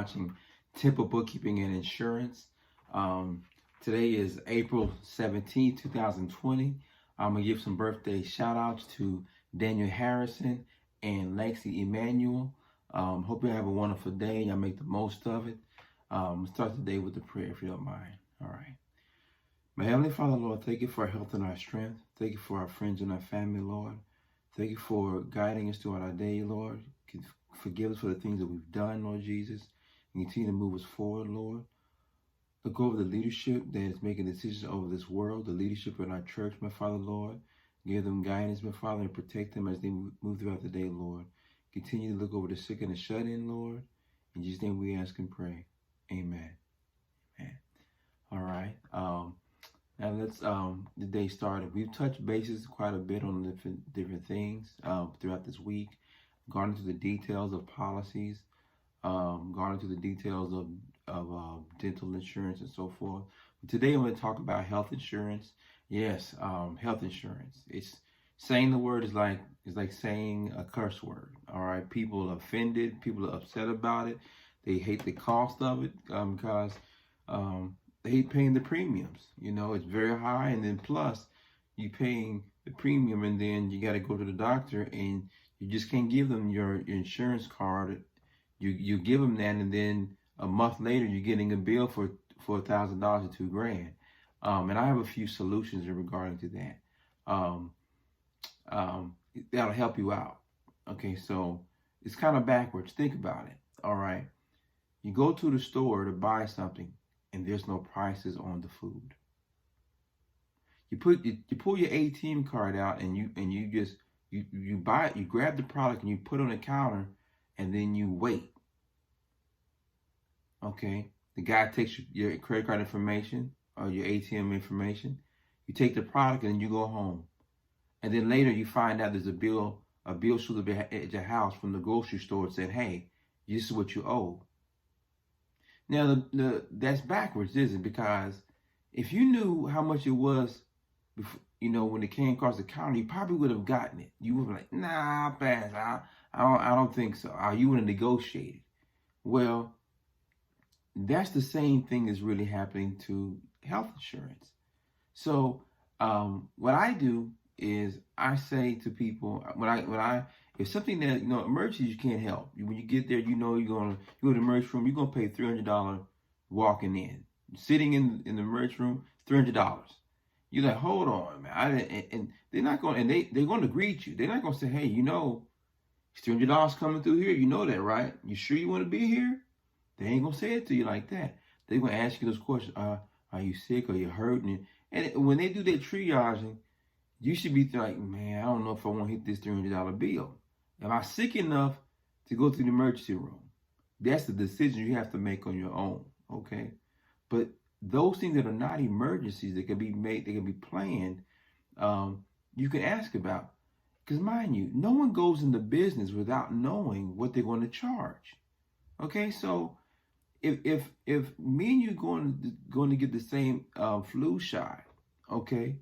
watching Temple Bookkeeping and Insurance. Today is April 17, 2020. I'm going to give some birthday shout outs to Daniel Harrison and Lexi Emmanuel. Hope you have a wonderful day. Y'all make the most of it. Start the day with a prayer if you don't mind. All right. My Heavenly Father, Lord, thank you for our health and our strength. Thank you for our friends and our family, Lord. Thank you for guiding us throughout our day, Lord. Forgive us for the things that we've done, Lord Jesus, and continue to move us forward, Lord. Look over the leadership that is making decisions over this world, the leadership in our church, my Father, Lord. Give them guidance, my Father, and protect them as they move throughout the day, Lord. Continue to look over the sick and the shut-in, Lord. In Jesus' name we ask and pray. Amen. Amen. All right. Now let's the day started. We've touched bases quite a bit on different things throughout this week. Gone into the details of policies, gone into the details of dental insurance and so forth. But today I'm going to talk about health insurance. Yes, health insurance. It's saying the word is like saying a curse word. All right, people are offended. People are upset about it. They hate the cost of it because they hate paying the premiums. You know, it's very high, and then plus you paying the premium, and then you got to go to the doctor, and you just can't give them your insurance card. You give them that, and then a month later you're getting a bill for $1,000 or $2,000. And I have a few solutions in regarding to that. That'll help you out. Okay, so it's kind of backwards. Think about it. All right, you go to the store to buy something, and there's no prices on the food. You pull your ATM card out, and you buy it. You grab the product and you put it on the counter, and then you wait. Okay, the guy takes your credit card information or your ATM information. You take the product and you go home, and then later you find out there's a bill should have been at your house from the grocery store that said, "Hey, this is what you owe." Now, that's backwards, isn't it? Because if you knew how much it was, before, you know, when it came across the counter, you probably would have gotten it. You would be like, "Nah, I'll pass. I don't think so." You would have negotiated. Well, that's the same thing that's really happening to health insurance. So, what I do is I say to people, if something that, emergencies you can't help. When you get there, you go to the emergency room, you're gonna pay $300 walking in. Sitting in the emergency room, $300. You're like, hold on, man. And they're not going, and they're going to greet you. They're not going to say, hey, it's $300 coming through here. You know that, right? You sure you want to be here? They ain't going to say it to you like that. They're going to ask you those questions. Are you sick? Are you hurting? And when they do that triaging, you should be like, man, I don't know if I want to hit this $300 bill. Am I sick enough to go to the emergency room? That's the decision you have to make on your own, okay? But those things that are not emergencies that can be made, they can be planned, you can ask about. Because mind you, no one goes into business without knowing what they're going to charge. Okay, so if me and you going to get the same flu shot, okay,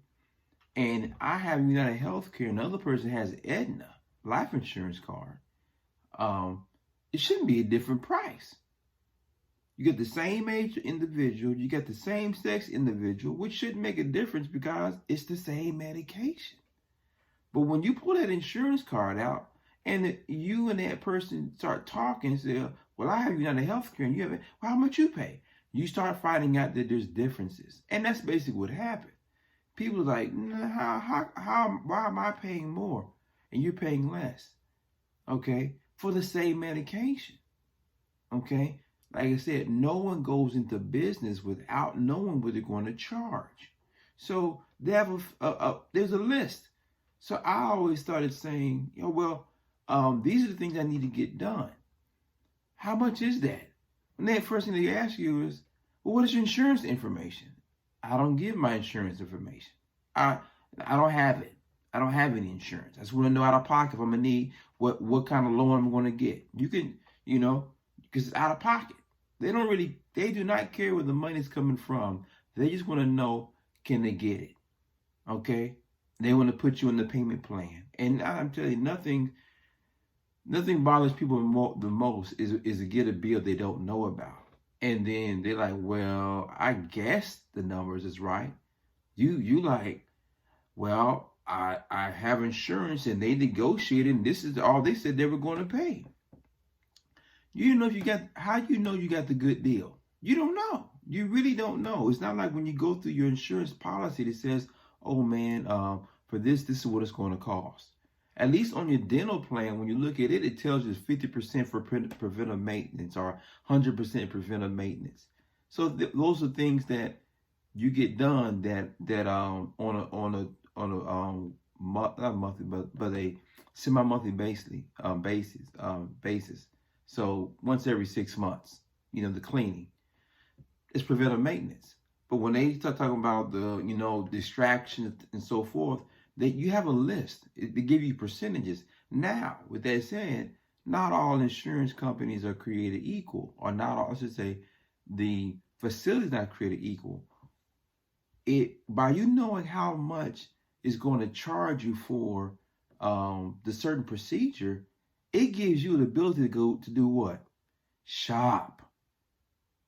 and I have United Healthcare and the other person has Aetna life insurance card, it shouldn't be a different price. You get the same age individual, you get the same sex individual, which shouldn't make a difference because it's the same medication. But when you pull that insurance card out and you and that person start talking and say, well, I have United Healthcare and you have it, well, how much you pay? You start finding out that there's differences. And that's basically what happened. People are like, why am I paying more and you're paying less? Okay, for the same medication. Okay. Like I said, no one goes into business without knowing what they're going to charge. So they have there's a list. So I always started saying, these are the things I need to get done. How much is that? And then first thing they ask you is, well, what is your insurance information? I don't give my insurance information. I don't have it. I don't have any insurance. I just want to know out of pocket if I'm going to need what kind of loan I'm going to get. You can, because it's out of pocket. They do not care where the money's coming from. They just want to know, can they get it? Okay? They want to put you in the payment plan. And I'm telling you, Nothing bothers people the most is to get a bill they don't know about. And then they're like, well, I guess the numbers is right. You like, well, I have insurance and they negotiated and this is all they said they were going to pay. You know if you got how you know you got the good deal? You don't know. You really don't know. It's not like when you go through your insurance policy that says, oh man, for this is what it's going to cost. At least on your dental plan, when you look at it, it tells you 50% for preventive maintenance or 100% preventive maintenance. So those are things that you get done that on a not monthly but a semi-monthly basis. So once every 6 months, the cleaning. It's preventive maintenance. But when they start talking about the distractions and so forth, that you have a list. They give you percentages. Now, with that said, not all insurance companies are created equal, or not all, I should say, the facilities not created equal. By you knowing how much is going to charge you for the certain procedure, it gives you the ability to go to do what? Shop.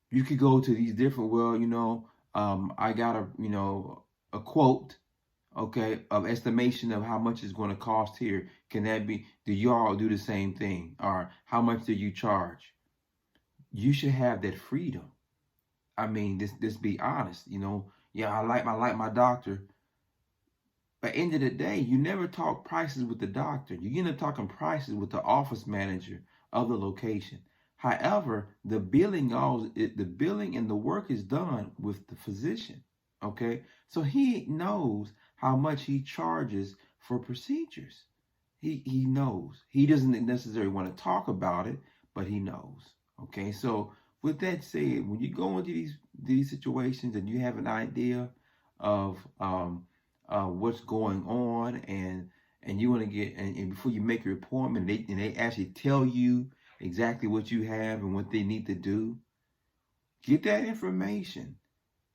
You could go to these different, I got a quote, okay, of estimation of how much it's going to cost here. Can that be, do you all do the same thing? Or how much do you charge? You should have that freedom. I mean, this be honest, yeah, I like my doctor. But end of the day, you never talk prices with the doctor. You end up talking prices with the office manager of the location. However, the billing and the work is done with the physician. Okay, so he knows how much he charges for procedures. He knows. He doesn't necessarily want to talk about it, but he knows. Okay, so with that said, when you go into these situations and you have an idea of what's going on, and you want to get and before you make your appointment, they actually tell you exactly what you have and what they need to do, get that information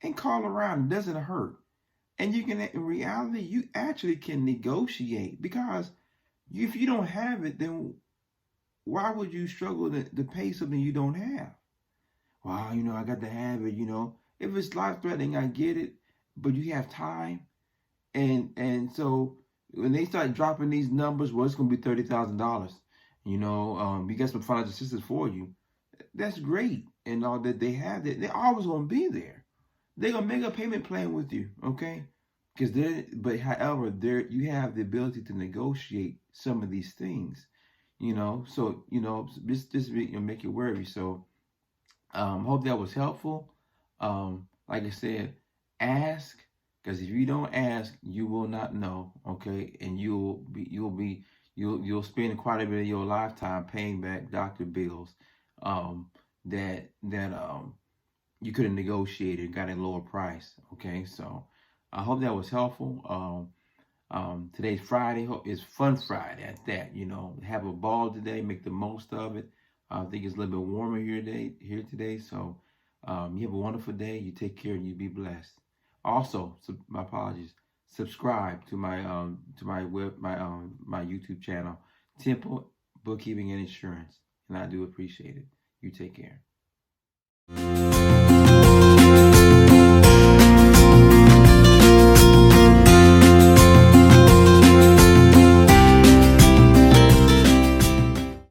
and call around. It doesn't hurt. And you can, in reality, you actually can negotiate, because if you don't have it, then why would you struggle to pay something you don't have? Well, I got to have it, If it's life-threatening, I get it, but you have time. And so when they start dropping these numbers, well, it's going to be $30,000. You got some financial assistance for you. That's great. And all that they have, they're always going to be there. They're going to make a payment plan with you, okay? However, you have the ability to negotiate some of these things, So, just make it worry. So, hope that was helpful. Like I said, ask, because if you don't ask, you will not know, okay? And you'll spend quite a bit of your lifetime paying back doctor bills that you could have negotiated and got a lower price, okay? So I hope that was helpful. Today's Friday. It's Fun Friday at that, Have a ball today, make the most of it. I think it's a little bit warmer here today. So you have a wonderful day. You take care and you be blessed. Also, my apologies. Subscribe to my my YouTube channel, Temple Bookkeeping and Insurance, and I do appreciate it. You take care.